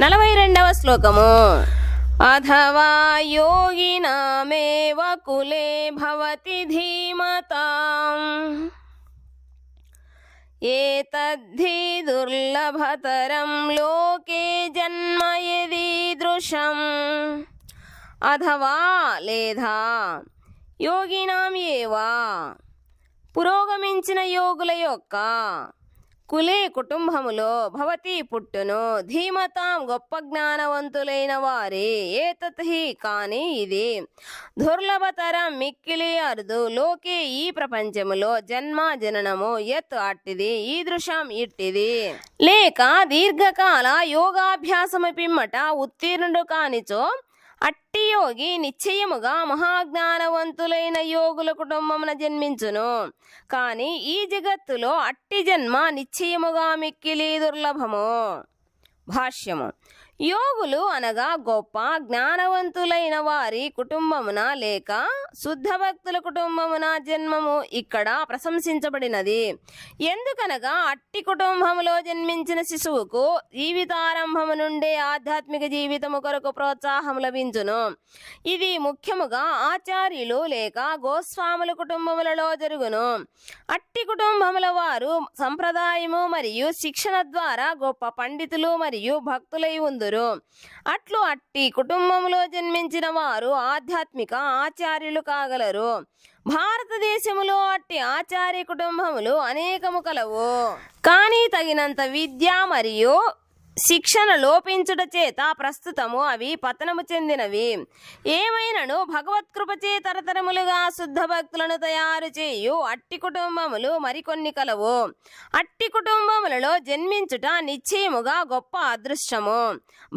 42వ శ్లోకము. అథవా యోగినామేవ కులే భవతి ధీమతాం ఏతద్ధి దుర్లభతరం లోకే జన్మ యదీదృశం. అథవా లేదా యోగినాం ఏవా పురోగమించిన యోగుల యొక్క కులే కుటుంబములో భవతి పుట్టును ధీమతాం గొప్ప జ్ఞానవంతులైన వారి ఏతత్హి కానీ ఇది దుర్లభతరం మిక్కిలి అరుదు లోకే ఈ ప్రపంచములో జన్మ జననము యత్ అట్టిది ఈదృశం ఇట్టిది లేక దీర్ఘకాల యోగాభ్యాసము పిమ్మట ఉత్తీర్ణుడు కానిచో అట్టి యోగి నిశ్చయముగా మహాజ్ఞానవంతులైన యోగుల కుటుంబమున జన్మించును. కాని ఈ జగత్తులో అట్టి జన్మ నిశ్చయముగా మిక్కిలి దుర్లభము. భాష్యము. యోగులు అనగా గొప్ప జ్ఞానవంతులైన వారి కుటుంబమున లేక శుద్ధ భక్తుల కుటుంబమున జన్మము ఇక్కడ ప్రశంసించబడినది. ఎందుకనగా అట్టి కుటుంబములో జన్మించిన శిశువుకు జీవితారంభము నుండే ఆధ్యాత్మిక జీవితము కొరకు ప్రోత్సాహం లభించును. ఇది ముఖ్యముగా ఆచార్యులు లేక గోస్వాముల కుటుంబములలో జరుగును. అట్టి కుటుంబముల వారు సంప్రదాయము మరియు శిక్షణ ద్వారా గొప్ప పండితులు మరియు భక్తులై ఉందురు. అట్లు అట్టి కుటుంబంలో జన్మించిన వారు ఆధ్యాత్మిక ఆచార్యులు కాగలరు. భారతదేశములో అట్టి ఆచార్య కుటుంబములు అనేకము కలవు. కానీ తగినంత విద్య మరియు శిక్షణ లోపించుట చేత ప్రస్తుతము అవి పతనము చెందినవి. ఏమైనను భగవత్కృపచే తరతరములుగా శుద్ధ భక్తులను తయారు చేయు అట్టి కుటుంబములు మరికొన్ని కలవు. అట్టి కుటుంబములలో జన్మించుట నిశ్చయముగా గొప్ప అదృష్టము.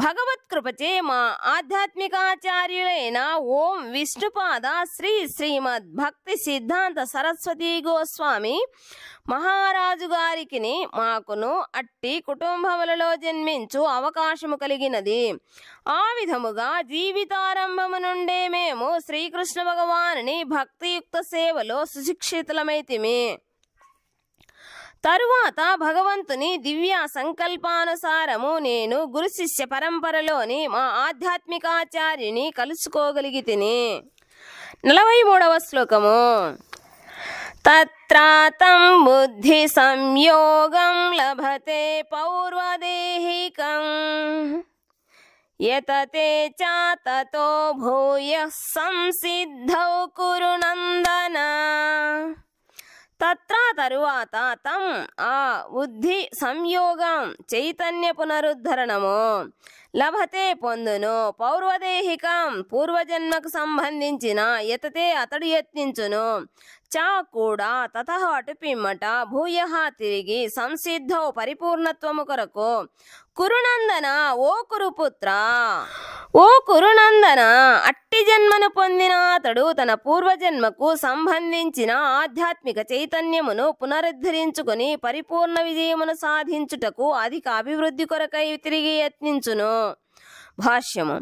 భగవత్కృపచే మా ఆధ్యాత్మికాచార్యులైన ఓం విష్ణుపాద శ్రీ శ్రీమద్ భక్తి సిద్ధాంత సరస్వతి గోస్వామి మహారాజు గారికిని మాకును అట్టి కుటుంబములలో జన్మించు అవకాశము కలిగినది. ఆ విధముగా జీవితారంభము నుండే మేము శ్రీకృష్ణ భగవానుని భక్తియుక్త సేవలో సుశిక్షితులమైతిమి. తరువాత భగవంతుని దివ్య సంకల్పానుసారము నేను గురు శిష్య పరంపరలోని మా ఆధ్యాత్మికాచార్యుని కలుసుకోగలిగితిని. 43వ శ్లోకము. తత్రాతం బుద్ధి సంయోగం లభతే పౌర్వదేహికం యతతే చ తతో భూయః సంసిద్ధౌ కురు నందన. తత్ర తరువాత తం ఆ బుద్ధి సంయోగం చైతన్య పునరుద్ధరణము లభతే పొందును పౌర్వదేహికం పూర్వజన్మకు సంబంధించిన యతతే అతడు యత్నించును చా కూడా తతః అటు పిమ్మట భూయః తిరిగి సంసిద్ధౌ పరిపూర్ణత్వము కొరకు కురునందన ఓ కురుపుత్ర ఓ కురునందన అట్టి జన్మను పొందిన అతడు తన పూర్వజన్మకు సంబంధించిన ఆధ్యాత్మిక చైతన్యమును పునరుద్ధరించుకుని పరిపూర్ణ విజయమును సాధించుటకు అధిక అభివృద్ధి కొరకై తిరిగి యత్నించును. భాష్యము.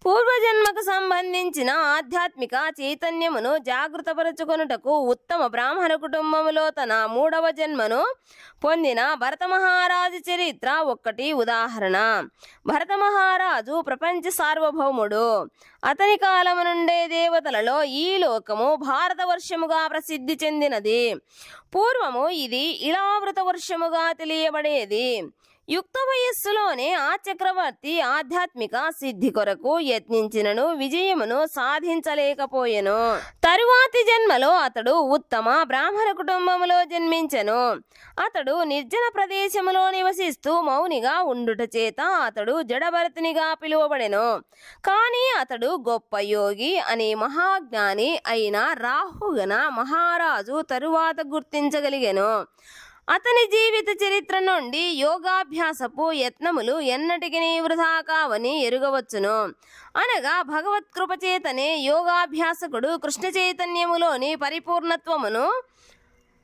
పూర్వజన్మకు సంబంధించిన ఆధ్యాత్మిక చైతన్యమును జాగృతపరచుకొనుటకు ఉత్తమ బ్రాహ్మణ కుటుంబములో తన 3వ జన్మను పొందిన భరత మహారాజు చరిత్ర ఒక్కటి ఉదాహరణ. భరత మహారాజు ప్రపంచ సార్వభౌముడు. అతని కాలము నుండే దేవతలలో ఈ లోకము భారతవర్షముగా ప్రసిద్ధి చెందినది. పూర్వము ఇది ఇలావృత వర్షముగా తెలియబడేది. యుక్త వయస్సులోనే ఆ చక్రవర్తి ఆధ్యాత్మిక సిద్ధి కొరకు యత్నించినను విజయమును సాధించలేకపోయెను. తరువాతి జన్మలో అతడు ఉత్తమ బ్రాహ్మణ కుటుంబములో జన్మించెను. అతడు నిర్జన ప్రదేశములో నివసిస్తూ మౌనిగా ఉండుట చేత అతడు జడభరతునిగా పిలువబడెను. కానీ అతడు గొప్ప యోగి అని మహాజ్ఞాని అయిన రాహుగణ మహారాజు తరువాత గుర్తించగలిగెను. అతని జీవిత చరిత్ర నుండి యోగాభ్యాసపు యత్నములు ఎన్నటికి వృధా కావని ఎరుగవచ్చును. అనగా భగవత్కృపచేతనే యోగాభ్యాసకుడు కృష్ణ చైతన్యములోని పరిపూర్ణత్వమును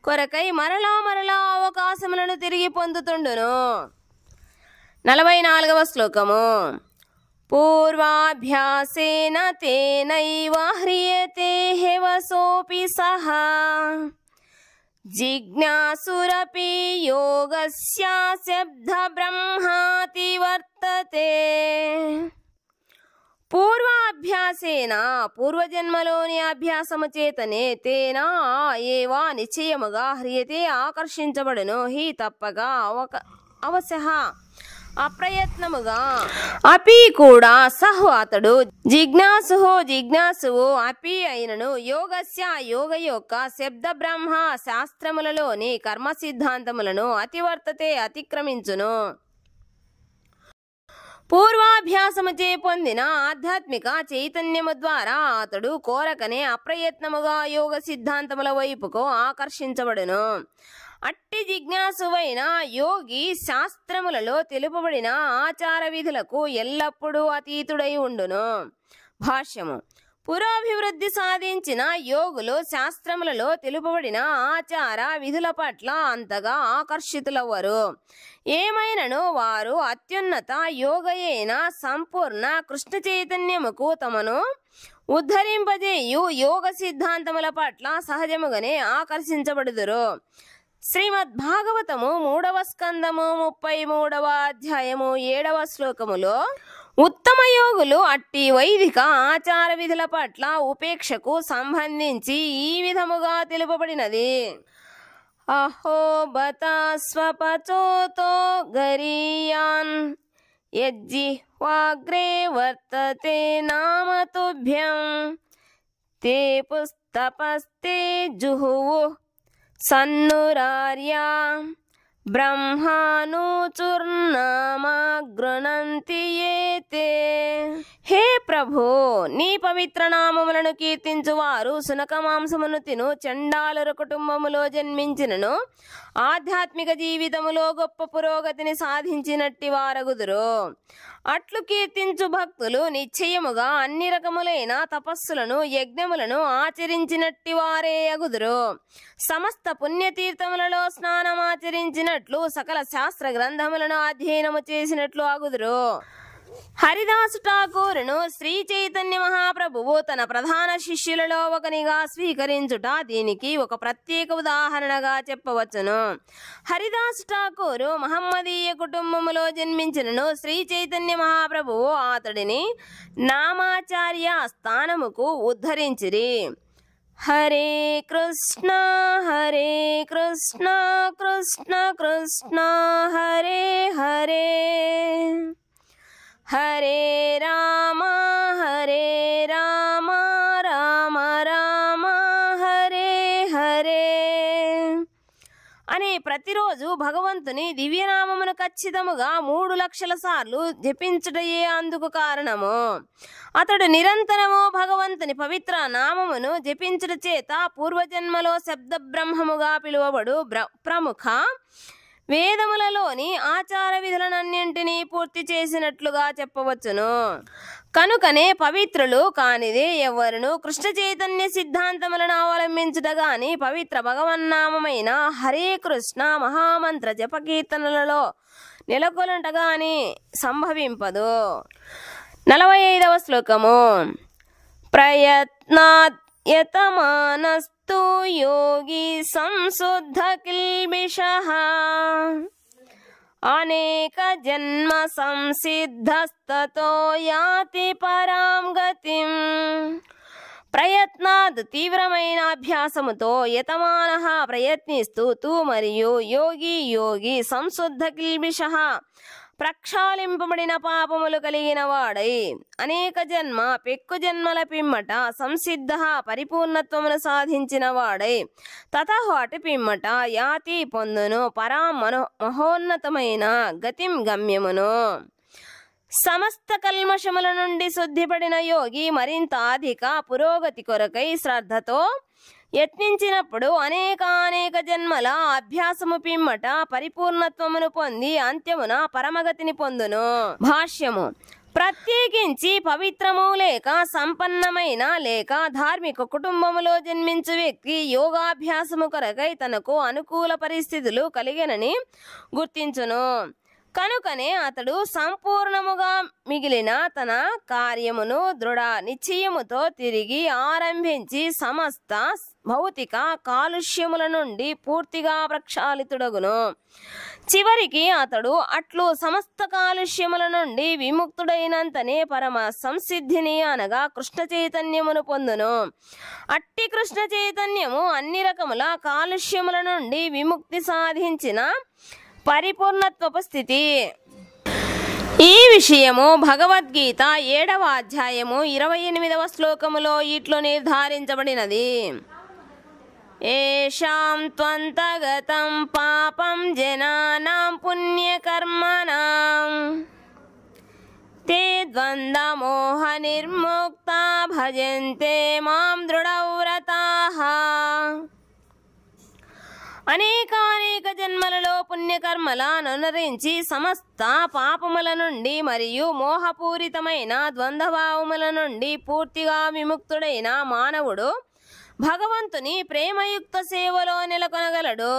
కొరకై మరలా అవకాశములను తిరిగి పొందుతుండును. 44వ శ్లోకము. పూర్వాభ్యాసేన తేనైవ హ్రియతే హేవసోపి సహా జిజ్ఞాసురపి యోగస్య శబ్ద బ్రహ్మాతి వర్తతే. పూర్వాభ్యాసేన పూర్వజన్మలోని అభ్యాసము చేతనే తేనా ఏవా నిశ్చయముగా హ్రియతే ఆకర్షించబడును. హి తప్పగా అవశః అప్రయత్నముగా అపి కూడా సహు అతడు జిజ్ఞాసువు అపి అయినను యోగస్య యోగ యొక్క శబ్ద బ్రహ్మ శాస్త్రములలోని కర్మ సిద్ధాంతములను అతివర్తతే అతిక్రమించును. పూర్వాభ్యాసముచే పొందిన ఆధ్యాత్మిక చైతన్యము ద్వారా అతడు కోరకనే అప్రయత్నముగా యోగ సిద్ధాంతముల వైపుకు ఆకర్షించబడును. అట్టి జిజ్ఞాసువైన యోగి శాస్త్రములలో తెలుపబడిన ఆచార విధులకు ఎల్లప్పుడూ అతీతుడై ఉండును. భాష్యము. పురోభివృద్ధి సాధించిన యోగులు శాస్త్రములలో తెలుపబడిన ఆచార విధుల పట్ల అంతగా ఆకర్షితులవ్వరు. ఏమైనను వారు అత్యున్నత యోగయైన సంపూర్ణ కృష్ణ చైతన్యముకు తమను ఉద్ధరింపజేయు యోగ సిద్ధాంతముల పట్ల సహజముగానే ఆకర్షించబడుదురు. శ్రీమద్భాగవతము 3వ స్కందము 33వ అధ్యాయము 7వ శ్లోకములో ఉత్తమ యోగులు అట్టి వైదిక ఆచార విధుల పట్ల ఉపేక్షకు సంబంధించి ఈ విధముగా తెలుపబడినది. అహో బత స్వపచోతో గరీయాన్ యజ్జిహ్వాగ్రే వర్తతే నామ తుభ్యం తే పుస్తపస్తే జుహువు సన్నురార్యా బ్రహ్మానుచుర్నామా గృణంతి ఏతే. హే ప్రభు, నీ పవిత్ర నామములను కీర్తించువారు సునక మాంసమును తిను చండాలుర కుటుంబములో జన్మించినను ఆధ్యాత్మిక జీవితములో గొప్ప పురోగతిని సాధించినట్టి వారగుదురు. అట్లు కీర్తించు భక్తులు నిశ్చయముగా అన్ని రకములైన తపస్సులను యజ్ఞములను ఆచరించినట్టి వారే అగుదురు. సమస్త పుణ్యతీర్థములలో స్నానమాచరించినట్లు సకల శాస్త్ర గ్రంథములను అధ్యయనము చేసినట్లు అగుదురు. హరిదాసు ఠాకూరును శ్రీ చైతన్య మహాప్రభువు తన ప్రధాన శిష్యులలో ఒకనిగా స్వీకరించుట దీనికి ఒక ప్రత్యేక ఉదాహరణగా చెప్పవచ్చును. హరిదాసు ఠాకూరు మహమ్మదీయ కుటుంబములో జన్మించినను శ్రీ చైతన్య మహాప్రభువు అతడిని నామాచార్య స్థానముకు ఉద్ధరించిరి. హరే కృష్ణ కృష్ణ కృష్ణ హరే హరే హరే రామ రామ రామ హరే హరే అని ప్రతిరోజు భగవంతుని దివ్యనామమును ఖచ్చితముగా 3 లక్షల సార్లు జపించుటయే అందుకు కారణము. అతడు నిరంతరము భగవంతుని పవిత్ర నామమును జపించుట చేత పూర్వజన్మలో శబ్ద బ్రహ్మముగా పిలువబడు ప్రముఖ వేదములలోని ఆచార విధులనన్నింటినీ పూర్తి చేసినట్లుగా చెప్పవచ్చును. కనుకనే పవిత్రులు కానిదే ఎవరును కృష్ణ చైతన్య సిద్ధాంతములను అవలంబించుట గాని పవిత్ర భగవన్నామమైన హరే కృష్ణ మహామంత్ర జపకీర్తనలలో నెలకొనుట గాని సంభవింపదు. 45వ శ్లోకము. ప్రయత్నాత్ యతమానస్తు యోగి సంశుద్ధ కిల్బిషః అనేక జన్మ సంసిద్ధస్తతో యాతి పరాం గతిం. ప్రయత్నాద్ తీవ్రమైన అభ్యాసముతో యతమానః ప్రయత్నిస్తూ మరియు యోగి సంశుద్ధ కిల్బిషః ప్రక్షాళింపబడిన పాపములు కలిగిన వాడై అనేక జన్మ పెక్కు జన్మల పిమ్మట సంసిద్ధ పరిపూర్ణత్వమును సాధించిన వాడై తతః అటు పిమ్మట యాతి పొందును పరాం మహోన్నతమైన గతిం గమ్యమును. సమస్త కల్మషముల నుండి శుద్ధిపడిన యోగి మరింత అధిక పురోగతి కొరకై శ్రద్ధతో యత్నించినప్పుడు అనేక జన్మల అభ్యాసము పిమ్మట పరిపూర్ణత్వమును పొంది అంత్యమున పరమగతిని పొందును. భాష్యము. ప్రత్యేకించి పవిత్రము లేక సంపన్నమైన లేక ధార్మిక కుటుంబములో జన్మించు వ్యక్తి యోగాభ్యాసము కొరకై తనకు అనుకూల పరిస్థితులు కలిగినని గుర్తించును. కనుకనే అతడు సంపూర్ణముగా మిగిలిన తన కార్యమును దృఢ నిశ్చయముతో తిరిగి ఆరంభించి సమస్త భౌతిక కాలుష్యముల నుండి పూర్తిగా ప్రక్షాళితుడగును. చివరికి అతడు అట్లు సమస్త కాలుష్యముల నుండి విముక్తుడైనంతనే పరమ సంసిద్ధిని అనగా కృష్ణ చైతన్యమును పొందును. అట్టి కృష్ణ చైతన్యము అన్ని రకముల కాలుష్యముల నుండి విముక్తి సాధించిన పరిపూర్ణత్వపు స్థితి. ఈ విషయము భగవద్గీత 7వ అధ్యాయము 28వ శ్లోకములో ఇట్లు నిర్ధారించబడినది. ఏషాం త్వంతగతం పాపం జనానాం పుణ్యకర్మణాం తే ద్వంద్వమోహ నిర్ముక్తా భజంతే మాం దృఢవ్రతాః. అనేకానేక జన్మలలో పుణ్యకర్మలను అనుసరించి సమస్త పాపముల నుండి మరియు మోహపూరితమైన ద్వంద్వభావముల నుండి పూర్తిగా విముక్తుడైన మానవుడు భగవంతుని ప్రేమయుక్త సేవలో నెలకొనగలడు.